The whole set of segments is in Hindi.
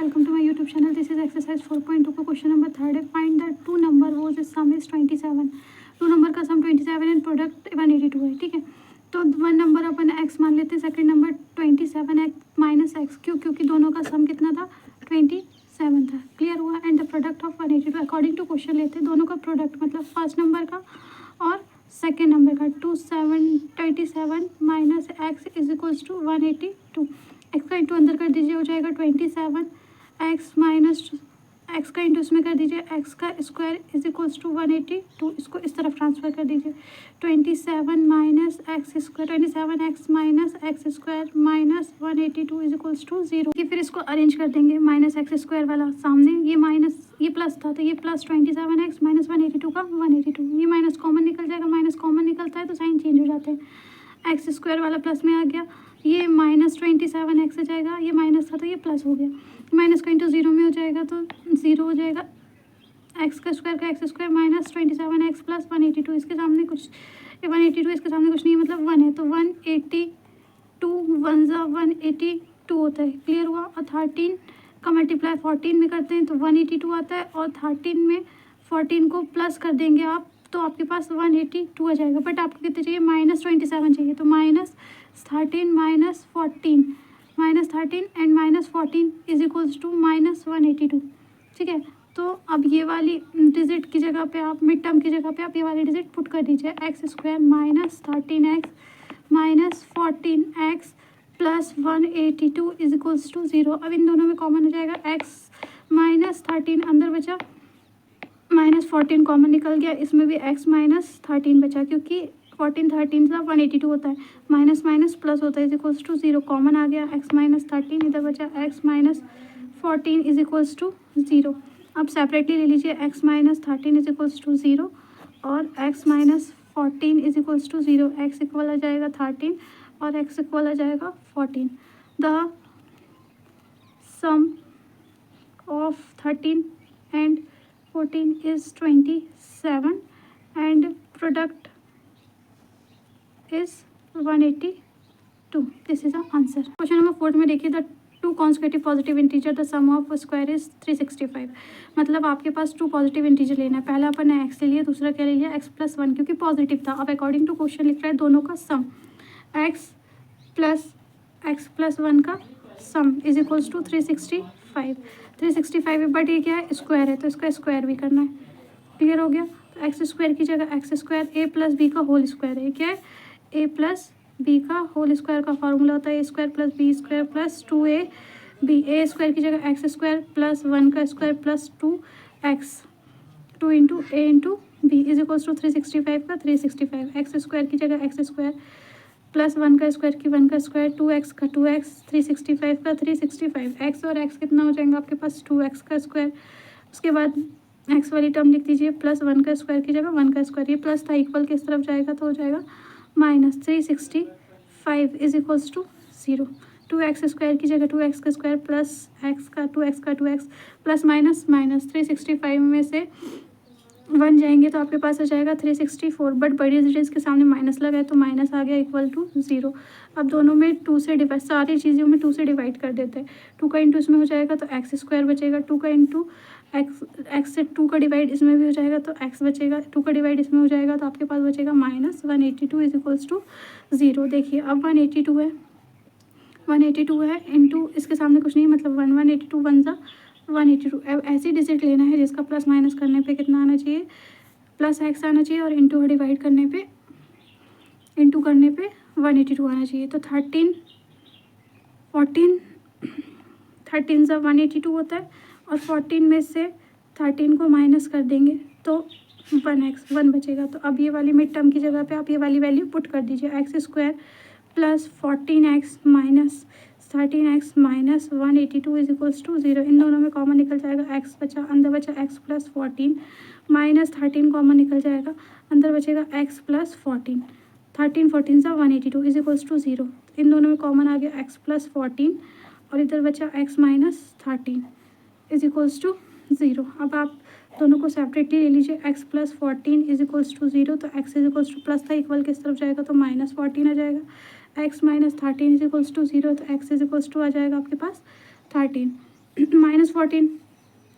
welcome to my YouTube channel. This is exercise 4.2 का क्वेश्चन नंबर 3 है. Find the two number whose sum is 27. Two number का सम 27 एंड प्रोडक्ट 182 है. ठीक है, तो वन नंबर अपन x मान लेते हैं, second number 27 x minus x. क्योंकि दोनों का सम कितना था, 27 था. क्लियर हुआ. And the product of 182 according to question लेते हैं दोनों का प्रोडक्ट, मतलब फर्स्ट नंबर का और सेकेंड नंबर का. 27 minus x is equals to 182. X का इंटू अंदर कर दीजिए, हो जाएगा 27. एक्स माइनस एक्स का इंटू इसमें कर दीजिए, एक्स का स्क्वायर इज इक्वल्स टू 182. इसको इस तरफ ट्रांसफर कर दीजिए. 27 minus x square, 27 x minus x square minus 182 is equals to 0. फिर इसको अरेंज कर देंगे. माइनस एक्स स्क्वायर वाला सामने, ये माइनस ये प्लस था तो ये प्लस 27 एक्स माइनस 182 का 182. ये माइनस कॉमन निकल जाएगा, माइनस कॉमन निकलता है तो साइन चेंज हो जाते हैं. एक्स स्क्वायर वाला प्लस में आ गया, ये माइनस 27 एक्स आ जाएगा, ये माइनस था तो ये प्लस हो गया. माइनस का इंटू जीरो में हो जाएगा तो जीरो हो जाएगा. एक्स का x square minus 27 x plus 182. इसके सामने कुछ 182 इसके सामने कुछ नहीं है, मतलब 1 है तो 182 वन ज़ा 182 होता है. क्लियर हुआ. और 13 का मल्टीप्लाई 14 में करते हैं तो 182 आता है, और 13 में 14 को प्लस कर देंगे आप तो आपके पास 182 आ जाएगा. बट आपको कितने चाहिए, माइनस 27 चाहिए. तो minus 13 minus 14, minus 13 and minus 14 is equals to minus 182. ठीक है, तो अब ये वाली डिजिट की जगह पे आप, मिड टर्म की जगह पे आप ये वाली डिजिट पुट कर दीजिए. X square minus 13 x minus 14 x plus 182 is equals to 0. अब इन दोनों में कॉमन हो जाएगा. एक्स माइनस 13 अंदर बचा, माइनस 14 कॉमन निकल गया, इसमें भी x माइनस 13 बचा, क्योंकि 14 13 से 182 होता है, माइनस माइनस प्लस होता है, इज इक्वल्स टू 0. कॉमन आ गया. x माइनस 13 इधर बचा, x minus 14 is equals to 0. अब सेपरेटली ले लीजिए. x minus 13 is equals to 0 और x minus 14 is equals to 0. x equal आ जाएगा 13 और x इक्वल आ जाएगा 14. The sum of 13 and 14 is 27 and product is 182. This is the answer. Question number 4 में देखिए, the two consecutive positive integer the sum of square is 365. मतलब आपके पास टू पॉजिटिव इंटीजर लेना है. पहला अपन ने x ले लिया, दूसरा क्या ले लिया, x प्लस 1, क्योंकि पॉजिटिव था. अब अकॉर्डिंग टू क्वेश्चन लिख रहा है दोनों का सम, x प्लस 1 का सम इज इक्वल्स टू 365. 365 है, बट ये क्या है, स्क्वायर है तो इसका स्क्वायर भी करना है. क्लियर हो गया. तो एक्स स्क्वायर की जगह x square a plus b का होल स्क्वायर है. क्या है, ए प्लस बी का होल स्क्वायर का फॉर्मूला होता है a square plus b square plus 2ab. A square की जगह एक्स स्क्वायर प्लस 1 का square plus 2x, 2 into a into b is equals to 365 का 365. एक्स स्क्वायर की जगह एक्स स्क्वायर प्लस 1 का स्क्वायर की 1 का स्क्वायर, 2x का 2x, 365 का 365. x और x कितना हो जाएगा आपके पास, 2x का स्क्वायर. उसके बाद x वाली टर्म लिख दीजिए, प्लस 1 का स्क्वायर की जगह 1 का स्क्वायर. ये प्लस था, इक्वल किस तरफ जाएगा तो हो जाएगा minus. 365 is equals to 0. 2x square की जगह 2x का स्क्वायर प्लस x का 2x का 2x प्लस माइनस माइनस. 365 में से 1 जाएंगे तो आपके पास आ जाएगा 364, बट बड़ी डिजिट्स के सामने माइनस लगा है तो माइनस आ गया इक्वल टू 0. अब दोनों में 2 से डिवाइड, सारी चीज़ों में 2 से डिवाइड कर देते हैं. 2 का इंटू इसमें हो जाएगा तो एक्स स्क्वायर बचेगा. 2 का इंटू एक्स से 2 का डिवाइड इसमें भी हो जाएगा तो एक्स बचेगा. 2 का डिवाइड इसमें हो जाएगा तो आपके पास बचेगा माइनस 182 इज इक्वल्स टू 0. देखिए अब 182 है इंटू इसके सामने कुछ नहीं, मतलब 182 वन ज़ा 182. अब ऐसी डिजिट लेना है जिसका प्लस माइनस करने पे कितना आना चाहिए, प्लस एक्स आना चाहिए, और इंटू डिवाइड करने पे 182 आना चाहिए. तो 13 सा 182 होता है, और 14 में से 13 को माइनस कर देंगे तो 1 बचेगा. तो अब ये वाली मिड टर्म की जगह पे आप ये वाली वैल्यू पुट कर दीजिए. X square plus 14x minus 13x minus 182 is equals to 0. इन दोनों में कॉमन निकल जाएगा, x बचा, अंदर बचा x प्लस 14 माइनस 13 कॉमन निकल जाएगा, अंदर बचेगा x प्लस 14. 14 सा 182 इज इक्वल्स टू 0. इन दोनों में कॉमन आ गया x प्लस 14 और इधर बचा x minus 13 is equals to 0. अब आप दोनों को सेपरेटली ले लीजिए. x plus 14 is equals to 0, तो x is equals to plus था, इक्वल किस तरफ जाएगा तो माइनस 14 आ जाएगा. x minus 13 is equals to 0, तो x इज इक्वल्स टू आ जाएगा आपके पास 13. -14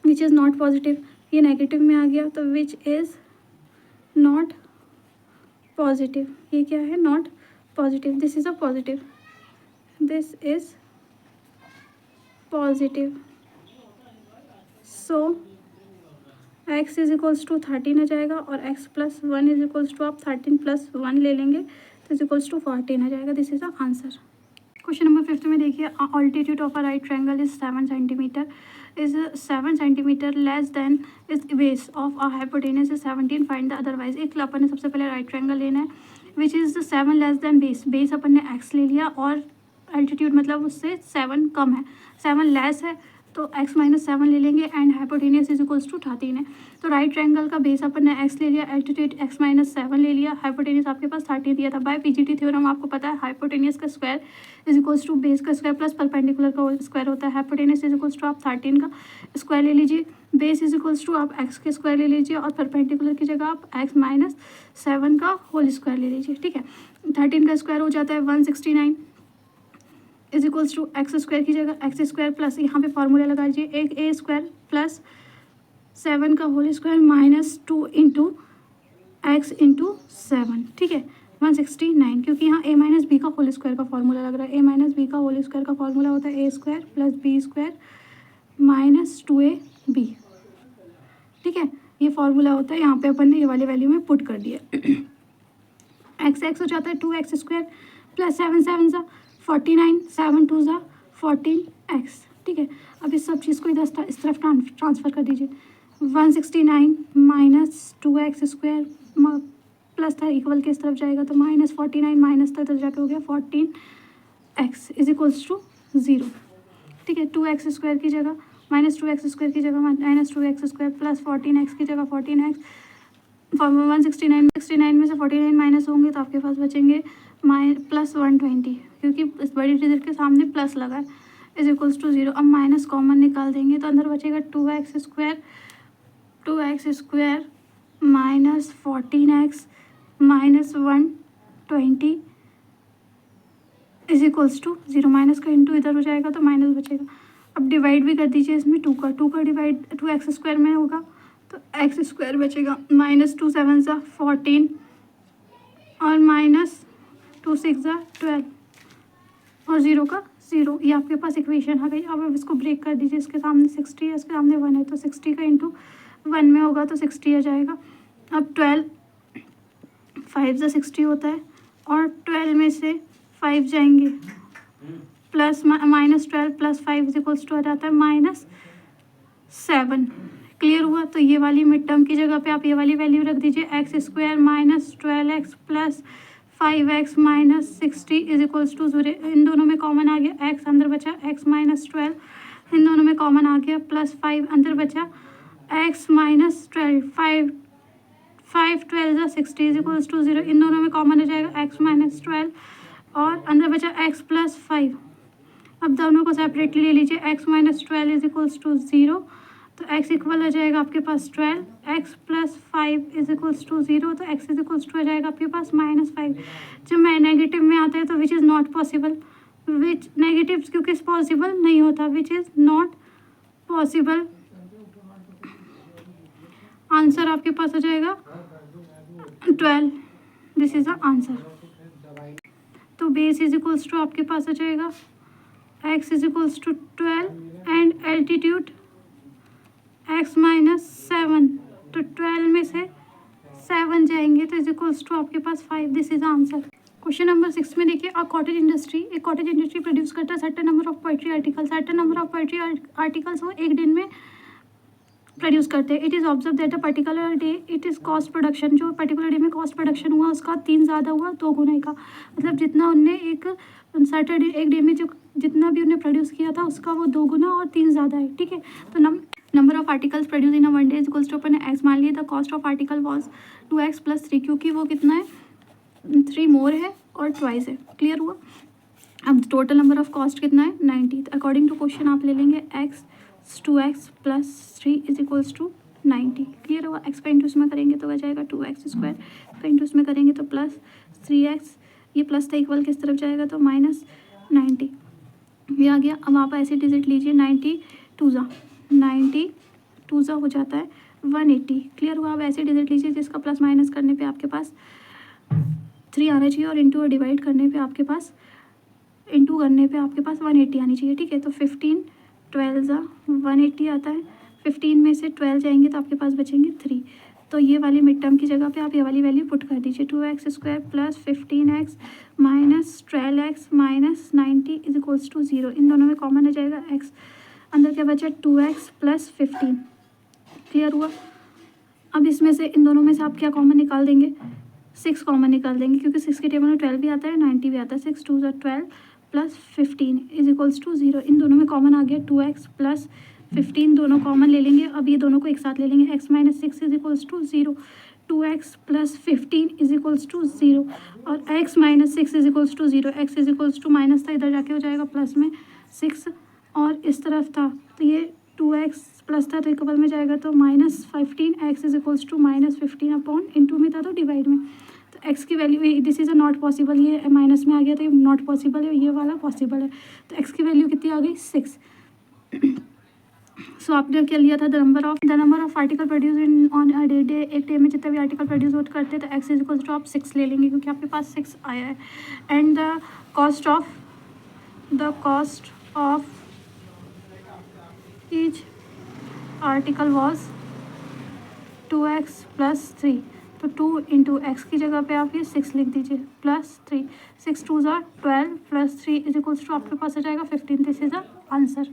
विच इज़ नॉट पॉजिटिव, ये नेगेटिव में आ गया तो विच इज़ नॉट पॉजिटिव, ये क्या है, not positive, this is a positive, this is positive. So x is equals to 13 आ जाएगा और x plus 1 is equals to, आप 13 प्लस 1 ले लेंगे तो इज इक्वल्स टू 14 आ जाएगा। This is the answer. Question number 5 में देखिए, altitude of a right triangle is 7 centimetre, is 7 centimetre less than is base of a hypotenuse is 17, find the otherwise. एक अपन ने सबसे पहले राइट ट्रायंगल लेना है which is 7 less than base, base अपन ने x ले लिया और एल्टीट्यूड मतलब उससे 7 कम है, 7 लेस है तो x माइनस 7 ले लेंगे and hypotenuse is equals to 13 है। तो राइट ट्रायंगल का बेस अपन ने x ले लिया, एल्टीट्यूड x माइनस 7 ले लिया, हाइपोटेनियस आपके पास 13 दिया था। बाय पीजीटी थ्योरम आपको पता है हाइपोटेनियस का square is equals to base का स्क्वायर प्लस परपेंडिकुलर का स्क्वायर होता है। हाइपोटेनियस इज इक्वल्स टू आप 13 का स्क्वायर ले लीजिए, बेस इज इक्वल्स टू आप x के स्क्वायर ले लीजिए और परपेंडिकुलर की जगह आप x माइनस 7 का होल स्क्वायर ले लीजिए। ठीक है, 13 का स्क्वायर हो जाता है 169 is equals to x square की जगह एक्स स्क्वायर प्लस यहाँ पे फॉर्मूला लगा लीजिए, एक ए स्क्वायर प्लस 7 का whole square minus 2 into x into 7। ठीक है, 169, क्योंकि यहाँ ए माइनस बी का होल स्क्वायर का फॉर्मूला लग रहा है। ए माइनस बी का होल स्क्वायर का फॉर्मूला होता है a square plus b square minus 2ab। ठीक है, ये फॉर्मूला होता है, यहाँ पे अपन ने ये वाली वैल्यू में पुट कर दिया। एक्स एक्स हो जाता है 2x स्क्वायर प्लस 7 7 सा 49, 7 2 सा 14x। ठीक है, अब इस सब चीज़ को इधर इस तरफ ट्रांसफ़र कर दीजिए। 169 माइनस 2x स्क्वायर प्लस था इक्वल के इस तरफ जाएगा तो माइनस 49 माइनस तक जाके हो गया 14x इज इक्वल्स टू 0। ठीक है, 2x स्क्वायर की जगह माइनस 2x स्क्वायर की जगह minus 2x square plus 14x की जगह 14x। 169 में से 49 माइनस होंगे तो आपके पास बचेंगे प्लस 120, क्योंकि इस बड़ी डिजिट के सामने प्लस लगा है, इज इक्वल्स टू 0। अब माइनस कॉमन निकाल देंगे तो अंदर बचेगा 2x square minus 14x minus 120 is equals to 0। Minus का इंटू इधर हो जाएगा तो माइनस बचेगा। अब डिवाइड भी कर दीजिए इसमें 2 का डिवाइड 2x स्क्वायर में होगा तो एक्स स्क्वायर बचेगा माइनस 2 7 सा 14 और माइनस 2 6 सा 12 और 0 का 0। ये आपके पास इक्वेशन आ गई। अब आप इसको ब्रेक कर दीजिए, इसके सामने 60 है, इसके सामने 1 है तो 60 का इंटू 1 में होगा तो 60 आ जाएगा। अब 12 5 सा 60 होता है और 12 में से 5 जाएंगे plus minus 12 plus 5 is equals to आ जाता है माइनस 7। क्लियर हुआ? तो ये वाली मिड टर्म की जगह पे आप ये वाली वैल्यू रख दीजिए, x square minus 12x plus 5x minus 60 is equals to 0। इन दोनों में कॉमन आ गया, x अंदर बचा x माइनस 12, इन दोनों में कॉमन आ गया प्लस 5 अंदर बचा x माइनस 12, 5 12 जा 60 इज इक्वल्स टू 0। इन दोनों में कॉमन हो जाएगा x माइनस 12 और अंदर बचा x प्लस 5। अब दोनों को सेपरेटली ले लीजिए, x minus 12 is equals to 0 तो x इक्वल आ जाएगा आपके पास 12, x plus 5 is equals to 0 तो x इज इक्वल्स टू आ जाएगा आपके पास माइनस 5। जब मैं नेगेटिव में आता है तो which is not possible, which negative क्योंकि पॉसिबल नहीं होता, which is not possible. Answer आपके पास आ जाएगा 12, दिस इज द आंसर। तो बेस इज इक्वल्स टू आपके पास आ जाएगा x is equals to 12 and altitude x minus 7, तो 12 में से 7 जाएंगे तो इज इक्वल्स टू आपके पास 5। This is answer. Question number 6 में देखिए, एक कॉटेज इंडस्ट्री प्रोड्यूस करता है certain number of poetry article, certain number of poetry articles वो एक दिन में प्रोड्यूस करते हैं। It is observe that a particular day it is cost production, जो पर्टिकुलर डे में कॉस्ट प्रोडक्शन हुआ उसका 3 ज़्यादा हुआ 2 गुना का, मतलब जितना उनने एक सैटरडे एक डे में जो जितना भी उन्हें प्रोड्यूस किया था उसका वो 2 गुना और 3 ज़्यादा है। ठीक है, तो number of articles produce in a one day is equals to अपन एक्स मान लिए, the cost of article was 2x plus 3, क्योंकि वो कितना है 3 मोर है और ट्वाइस है। क्लियर हुआ? अब टोटल नंबर ऑफ कॉस्ट कितना है 90। अकॉर्डिंग टू क्वेश्चन आप ले लेंगे x 2x plus 3 is equals to 90। Clear हुआ? एक्स का इंटू इसमें करेंगे तो आ जाएगा 2x स्क्वायर, का इंटू इसमें करेंगे तो प्लस 3x, ये प्लस था इक्वल किस तरफ जाएगा तो माइनस 90, ये आ गया। अब आप ऐसे डिजिट लीजिए 90 टू ज़ा 90, टू ज़ा हो जाता है 180। क्लियर हुआ? अब ऐसे डिजिट लीजिए जिसका प्लस माइनस करने पे आपके पास 3 आना चाहिए और इंटू और डिवाइड करने पे आपके पास 180 आनी चाहिए। ठीक है, तो 15 12 ज़ा 180 आता है। 15 में से 12 जाएंगे तो आपके पास बचेंगे 3। तो ये वाली मिड टर्म की जगह पे आप ये वाली वैल्यू पुट कर दीजिए, 2x² plus 15x minus 12x minus 90 is equals to 0। इन दोनों में कॉमन आ जाएगा x, अंदर क्या बचा 2x प्लस 15। क्लियर हुआ? अब इसमें से इन दोनों में से आप क्या कॉमन निकाल देंगे, 6 कॉमन निकाल देंगे, क्योंकि 6 के टेबल में 12 भी आता है 90 भी आता है। 6 2 12 प्लस 15 इज इक्वल्स टू 0। इन दोनों में कॉमन आ गया 2x प्लस 15, दोनों कॉमन ले लेंगे। अब ये दोनों को एक साथ ले लेंगे, x minus 6 is equals to 0, 2x plus 15 is equals to 0 और x minus 6 is equals to 0। x is equals to minus था, इधर जाके हो जाएगा प्लस में 6 और इस तरफ था तो ये 2x प्लस था तो इक्वल में जाएगा तो minus 15, x is equals to minus 15 upon into में था तो डिवाइड में। तो x की value, this is a not possible, ये माइनस में आ गया तो ये नॉट पॉसिबल है, ये वाला पॉसिबल है। तो x की वैल्यू कितनी आ गई 6। सो आपने क्या लिया था, the number of article produce in on a day. एक डे में जितने भी आर्टिकल प्रोड्यूस होते करते हैं तो x इज इक्वल्स टू आप 6 ले लेंगे क्योंकि आपके पास 6 आया है। And the cost of each article was 2x plus 3। तो 2 इंटू एक्स की जगह पे आप ये 6 लिख दीजिए plus 3। 6 2 12 plus 3 is equals to आपके पास आ जाएगा 15। This is the answer.